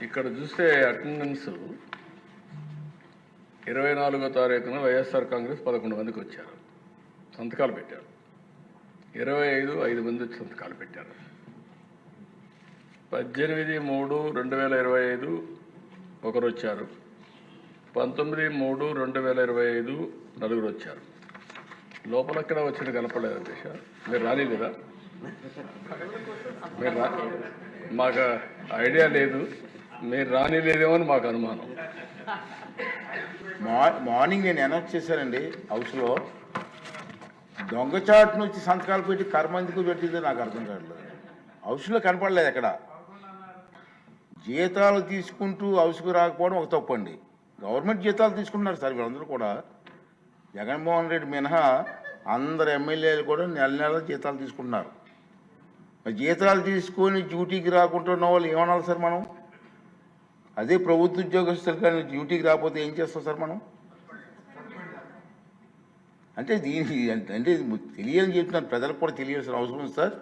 ఇక్కడ చూస్తే అటెండెన్స్ 24వ తారీఖున వైఎస్ఆర్ కాంగ్రెస్ 11 మందికి వచ్చారు, సంతకాలు పెట్టారు. 5 మంది వచ్చి సంతకాలు పెట్టారు. 18/3/2025 ఒకరు వచ్చారు. 19/3/2025 నలుగురు వచ్చారు. లోపలక్కడ వచ్చిన కనపడలేదు అధ్యక్ష. మీరు రాలేదా? మీరు మాకు ఐడియా లేదు, మీరు రానిలేదేమో అని మాకు అనుమానం. మార్నింగ్ నేను అనౌన్స్ చేశానండి హౌస్లో. దొంగచాటును వచ్చి సంతకాలు పెట్టి కర్మందుకు పెట్టిందో నాకు అర్థం కావట్లేదు. హౌస్లో కనపడలేదు ఎక్కడ. జీతాలు తీసుకుంటూ హౌస్కు రాకపోవడం ఒక తప్పండి. గవర్నమెంట్ జీతాలు తీసుకుంటున్నారు సార్ వీళ్ళందరూ కూడా. జగన్మోహన్ రెడ్డి మినహా అందరు ఎమ్మెల్యేలు కూడా నెల నెల జీతాలు తీసుకుంటున్నారు. మరి జీతాలు తీసుకొని డ్యూటీకి రాకుండా ఉన్న వాళ్ళు ఏమనాలి సార్ మనం? అదే ప్రభుత్వ ఉద్యోగస్తులు కానీ డ్యూటీకి రాకపోతే ఏం చేస్తాం సార్ మనం? అంటే దీనికి అంటే తెలియాలని చెప్తున్నాను, ప్రజలకు కూడా తెలియాల్సిన అవసరం ఉంది సార్.